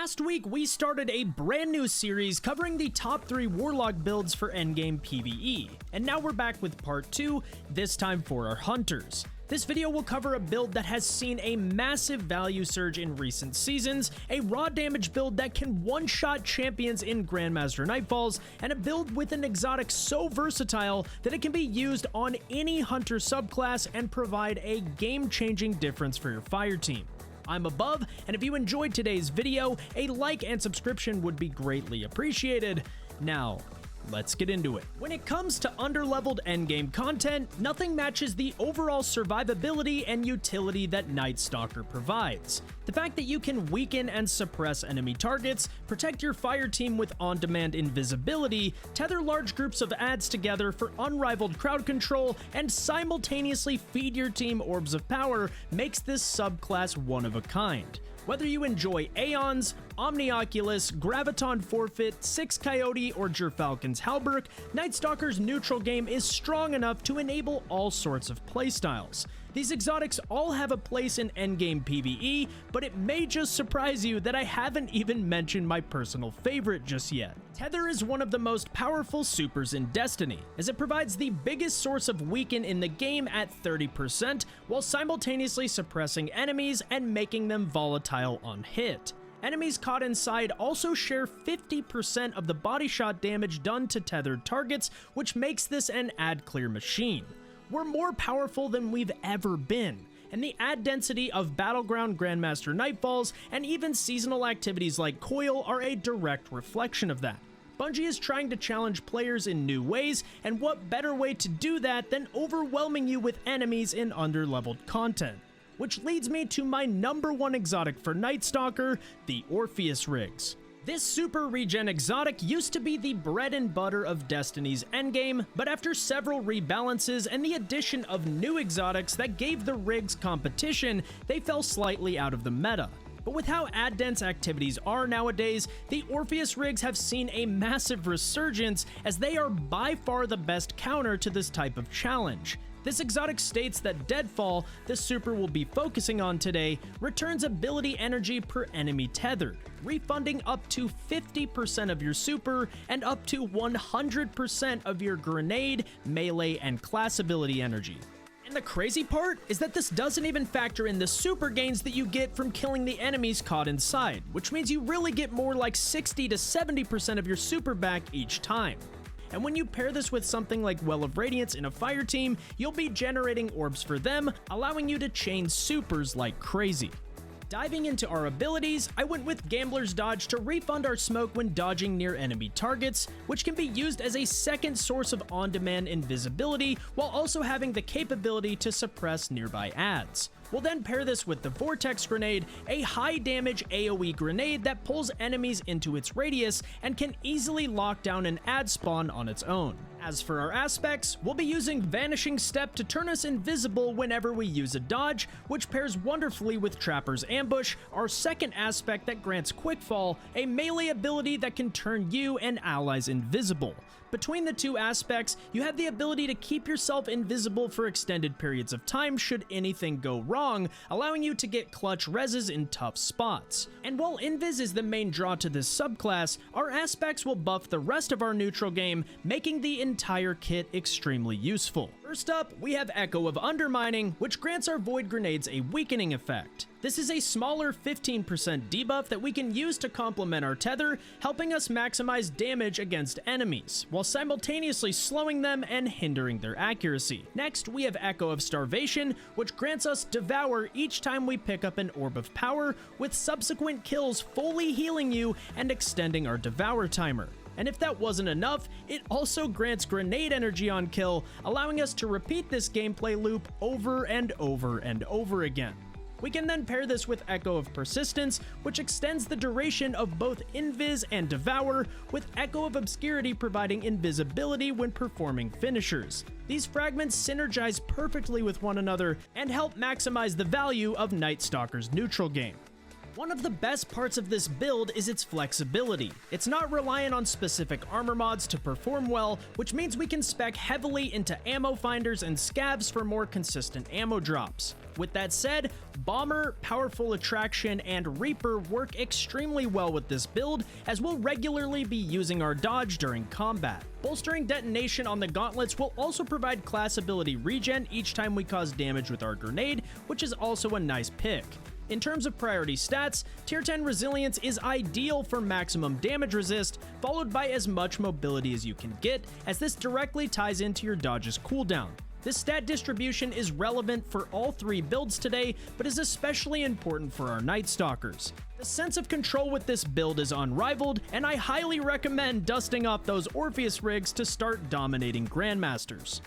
Last week, we started a brand new series covering the top 3 Warlock builds for Endgame PVE, and now we're back with part 2, this time for our Hunters. This video will cover a build that has seen a massive value surge in recent seasons, a raw damage build that can one-shot champions in Grandmaster Nightfalls, and a build with an exotic so versatile that it can be used on any Hunter subclass and provide a game-changing difference for your fire team. I'm Above, and if you enjoyed today's video, a like and subscription would be greatly appreciated. Now, let's get into it. When it comes to underleveled endgame content, nothing matches the overall survivability and utility that Nightstalker provides. The fact that you can weaken and suppress enemy targets, protect your fire team with on-demand invisibility, tether large groups of adds together for unrivaled crowd control, and simultaneously feed your team orbs of power makes this subclass one of a kind. Whether you enjoy Aeons, Omnioculus, Graviton Forfeit, Six Coyote, or Gerfalcon's Halberg, Nightstalker's neutral game is strong enough to enable all sorts of playstyles. These exotics all have a place in Endgame PVE, but it may just surprise you that I haven't even mentioned my personal favorite just yet. Tether is one of the most powerful supers in Destiny, as it provides the biggest source of weaken in the game at 30%, while simultaneously suppressing enemies and making them volatile on hit. Enemies caught inside also share 50% of the body shot damage done to tethered targets, which makes this an ad clear machine. We're more powerful than we've ever been, and the ad density of Battleground Grandmaster Nightfalls and even seasonal activities like Coil are a direct reflection of that. Bungie is trying to challenge players in new ways, and what better way to do that than overwhelming you with enemies in underleveled content? Which leads me to my number 1 exotic for Nightstalker, the Orpheus Rigs. This super regen exotic used to be the bread and butter of Destiny's endgame, but after several rebalances and the addition of new exotics that gave the rigs competition, they fell slightly out of the meta. But with how ad-dense activities are nowadays, the Orpheus rigs have seen a massive resurgence as they are by far the best counter to this type of challenge. This exotic states that Deadfall, the super we'll be focusing on today, returns ability energy per enemy tethered, refunding up to 50% of your super and up to 100% of your grenade, melee, and class ability energy. And the crazy part is that this doesn't even factor in the super gains that you get from killing the enemies caught inside, which means you really get more like 60 to 70% of your super back each time. And when you pair this with something like Well of Radiance in a fire team, you'll be generating orbs for them, allowing you to chain supers like crazy. Diving into our abilities, I went with Gambler's Dodge to refund our smoke when dodging near enemy targets, which can be used as a second source of on-demand invisibility while also having the capability to suppress nearby adds. We'll then pair this with the Vortex Grenade, a high-damage AoE grenade that pulls enemies into its radius and can easily lock down an ad spawn on its own. As for our aspects, we'll be using Vanishing Step to turn us invisible whenever we use a dodge, which pairs wonderfully with Trapper's Ambush, our second aspect that grants Quickfall, a melee ability that can turn you and allies invisible. Between the two aspects, you have the ability to keep yourself invisible for extended periods of time should anything go wrong, allowing you to get clutch reses in tough spots. And while Invis is the main draw to this subclass, our aspects will buff the rest of our neutral game, making the entire kit extremely useful. First up, we have Echo of Undermining, which grants our Void Grenades a weakening effect. This is a smaller 15% debuff that we can use to complement our tether, helping us maximize damage against enemies, while simultaneously slowing them and hindering their accuracy. Next, we have Echo of Starvation, which grants us Devour each time we pick up an Orb of Power, with subsequent kills fully healing you and extending our Devour timer. And if that wasn't enough, it also grants grenade energy on kill, allowing us to repeat this gameplay loop over and over and over again. We can then pair this with Echo of Persistence, which extends the duration of both Invis and Devour, with Echo of Obscurity providing invisibility when performing finishers. These fragments synergize perfectly with one another and help maximize the value of Nightstalker's neutral game. One of the best parts of this build is its flexibility. It's not reliant on specific armor mods to perform well, which means we can spec heavily into ammo finders and scavs for more consistent ammo drops. With that said, Bomber, Powerful Attraction, and Reaper work extremely well with this build, as we'll regularly be using our dodge during combat. Bolstering detonation on the gauntlets will also provide class ability regen each time we cause damage with our grenade, which is also a nice pick. In terms of priority stats, Tier 10 Resilience is ideal for maximum damage resist, followed by as much mobility as you can get, as this directly ties into your dodge's cooldown. This stat distribution is relevant for all three builds today, but is especially important for our Night Stalkers. The sense of control with this build is unrivaled, and I highly recommend dusting off those Orpheus rigs to start dominating Grandmasters.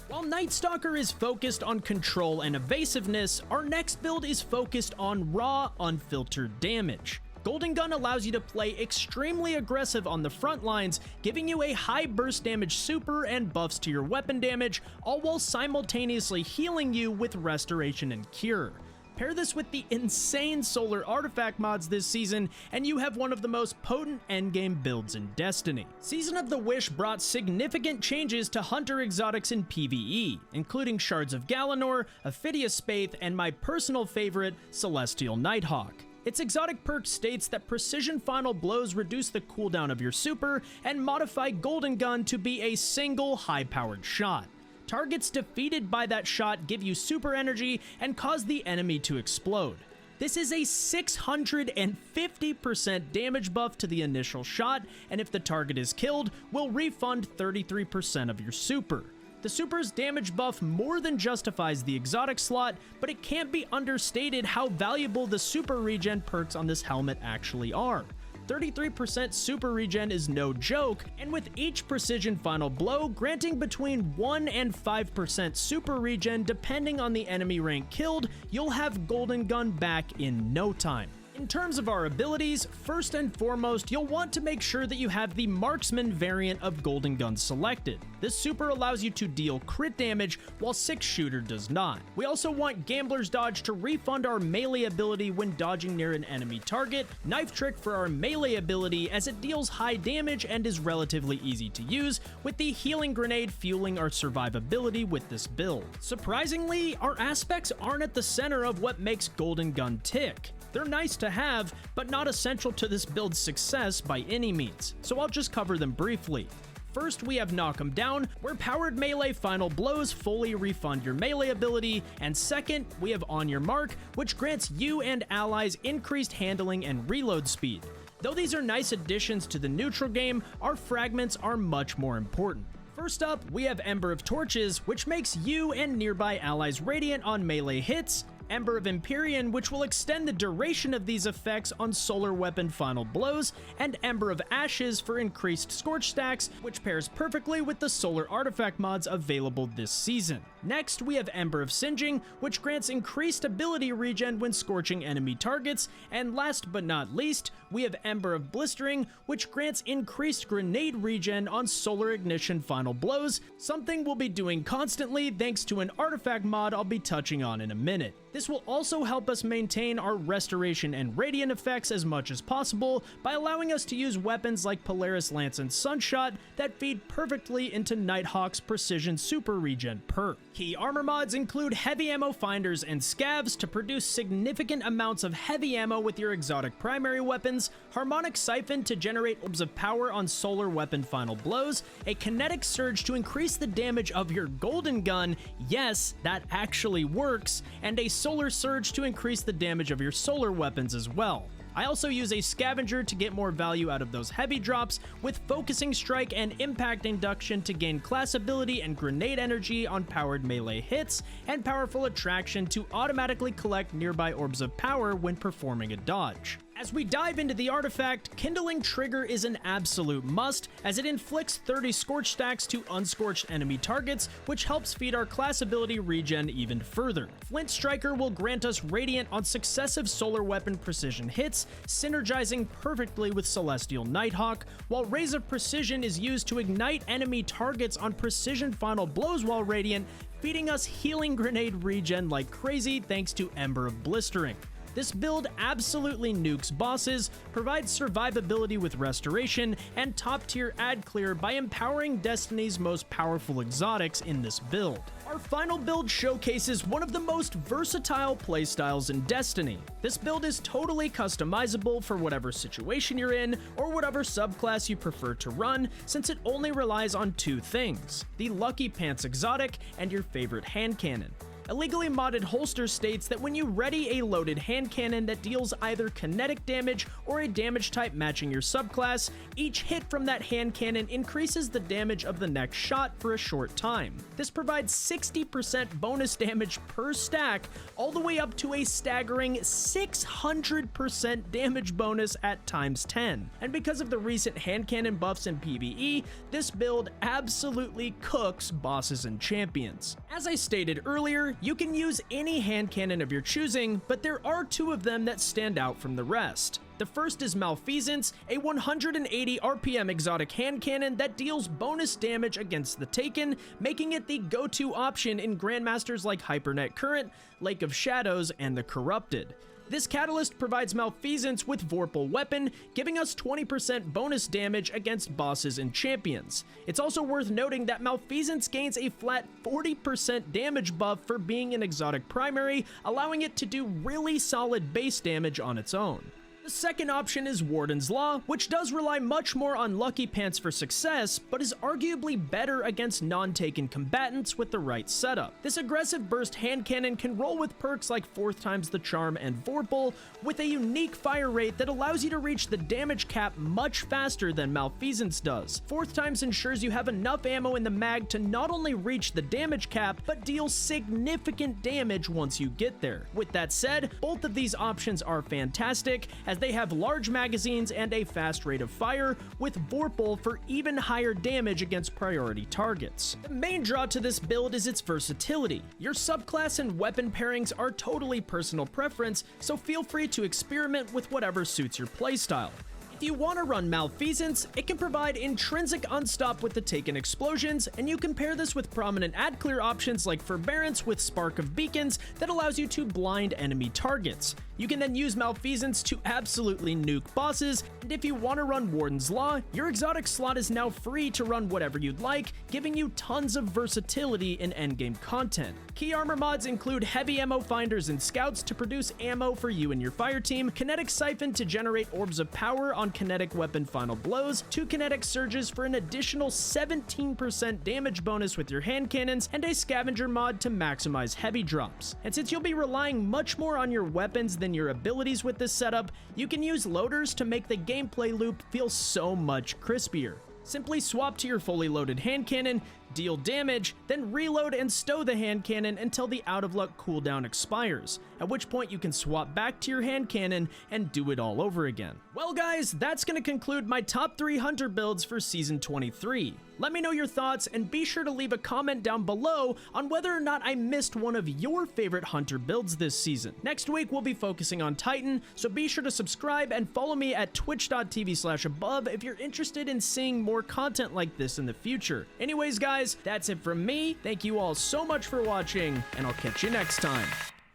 While Night Stalker is focused on control and evasiveness, our next build is focused on raw, unfiltered damage. Golden Gun allows you to play extremely aggressive on the front lines, giving you a high burst damage super and buffs to your weapon damage, all while simultaneously healing you with restoration and cure. Pair this with the insane solar artifact mods this season, and you have one of the most potent endgame builds in Destiny. Season of the Wish brought significant changes to hunter exotics in PvE, including Shards of Galanor, Ophidius Spaith, and my personal favorite, Celestial Nighthawk. Its exotic perk states that Precision Final Blows reduce the cooldown of your super and modify Golden Gun to be a single high-powered shot. Targets defeated by that shot give you super energy and cause the enemy to explode. This is a 650% damage buff to the initial shot, and if the target is killed, will refund 33% of your super. The super's damage buff more than justifies the exotic slot, but it can't be understated how valuable the super regen perks on this helmet actually are. 33% super regen is no joke, and with each Precision Final Blow granting between 1 and 5% super regen depending on the enemy rank killed, you'll have Golden Gun back in no time. In terms of our abilities, first and foremost, you'll want to make sure that you have the Marksman variant of Golden Gun selected. This super allows you to deal crit damage, while 6-shooter does not. We also want Gambler's Dodge to refund our melee ability when dodging near an enemy target, Knife Trick for our melee ability as it deals high damage and is relatively easy to use, with the Healing Grenade fueling our survivability with this build. Surprisingly, our aspects aren't at the center of what makes Golden Gun tick. They're nice to have, but not essential to this build's success by any means, so I'll just cover them briefly. First, we have Knock 'em Down, where powered melee final blows fully refund your melee ability, and second, we have On Your Mark, which grants you and allies increased handling and reload speed. Though these are nice additions to the neutral game, our fragments are much more important. First up, we have Ember of Torches, which makes you and nearby allies radiant on melee hits, Ember of Empyrean, which will extend the duration of these effects on solar weapon final blows, and Ember of Ashes for increased scorch stacks, which pairs perfectly with the solar artifact mods available this season. Next, we have Ember of Singeing, which grants increased ability regen when scorching enemy targets, and last but not least, we have Ember of Blistering, which grants increased grenade regen on solar ignition final blows, something we'll be doing constantly thanks to an artifact mod I'll be touching on in a minute. This will also help us maintain our restoration and radiant effects as much as possible by allowing us to use weapons like Polaris Lance and Sunshot that feed perfectly into Nighthawk's precision super regen perk. Key armor mods include heavy ammo finders and scavs to produce significant amounts of heavy ammo with your exotic primary weapons, harmonic siphon to generate orbs of power on solar weapon final blows, a kinetic surge to increase the damage of your golden gun, yes, that actually works, and a solar surge to increase the damage of your solar weapons as well. I also use a scavenger to get more value out of those heavy drops, with focusing strike and impact induction to gain class ability and grenade energy on powered melee hits, and powerful attraction to automatically collect nearby orbs of power when performing a dodge. As we dive into the artifact, Kindling Trigger is an absolute must, as it inflicts 30 Scorch stacks to unscorched enemy targets, which helps feed our class ability regen even further. Flint Striker will grant us Radiant on successive solar weapon precision hits, synergizing perfectly with Celestial Nighthawk, while Rays of Precision is used to ignite enemy targets on precision final blows while Radiant, feeding us Healing Grenade regen like crazy thanks to Ember of Blistering. This build absolutely nukes bosses, provides survivability with restoration, and top-tier ad clear by empowering Destiny's most powerful exotics in this build. Our final build showcases one of the most versatile playstyles in Destiny. This build is totally customizable for whatever situation you're in, or whatever subclass you prefer to run, since it only relies on two things: the Lucky Pants exotic and your favorite hand cannon. Illegally modded holster states that when you ready a loaded hand cannon that deals either kinetic damage or a damage type matching your subclass, each hit from that hand cannon increases the damage of the next shot for a short time. This provides 60% bonus damage per stack, all the way up to a staggering 600% damage bonus at times 10. And because of the recent hand cannon buffs in PvE, this build absolutely cooks bosses and champions. As I stated earlier, you can use any hand cannon of your choosing, but there are two of them that stand out from the rest. The first is Malfeasance, a 180 RPM exotic hand cannon that deals bonus damage against the Taken, making it the go-to option in Grandmasters like Hypernet Current, Lake of Shadows, and the Corrupted. This catalyst provides Malfeasance with Vorpal Weapon, giving us 20% bonus damage against bosses and champions. It's also worth noting that Malfeasance gains a flat 40% damage buff for being an exotic primary, allowing it to do really solid base damage on its own. The second option is Warden's Law, which does rely much more on Lucky Pants for success, but is arguably better against non-Taken combatants with the right setup. This aggressive burst hand cannon can roll with perks like 4th times the Charm and Vorpal, with a unique fire rate that allows you to reach the damage cap much faster than Malfeasance does. 4th times ensures you have enough ammo in the mag to not only reach the damage cap, but deal significant damage once you get there. With that said, both of these options are fantastic, as they have large magazines and a fast rate of fire, with Vorpal for even higher damage against priority targets. The main draw to this build is its versatility. Your subclass and weapon pairings are totally personal preference, so feel free to experiment with whatever suits your playstyle. If you want to run Malfeasance, it can provide intrinsic unstop with the Taken explosions, and you can pair this with prominent ad clear options like Forbearance with Spark of Beacons that allows you to blind enemy targets. You can then use Malfeasance to absolutely nuke bosses, and if you want to run Warden's Law, your exotic slot is now free to run whatever you'd like, giving you tons of versatility in endgame content. Key armor mods include heavy ammo finders and scouts to produce ammo for you and your fire team, kinetic siphon to generate orbs of power on kinetic weapon final blows, 2 kinetic surges for an additional 17% damage bonus with your hand cannons, and a scavenger mod to maximize heavy drops. And since you'll be relying much more on your weapons than your abilities with this setup, you can use loaders to make the gameplay loop feel so much crispier. Simply swap to your fully loaded hand cannon, deal damage, then reload and stow the hand cannon until the out of luck cooldown expires, at which point you can swap back to your hand cannon and do it all over again. Well guys, that's going to conclude my top 3 hunter builds for season 23. Let me know your thoughts and be sure to leave a comment down below on whether or not I missed one of your favorite hunter builds this season. Next week we'll be focusing on Titan, so be sure to subscribe and follow me at twitch.tv/above if you're interested in seeing more content like this in the future. Anyways guys, that's it from me. Thank you all so much for watching, and I'll catch you next time.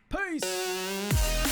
Peace!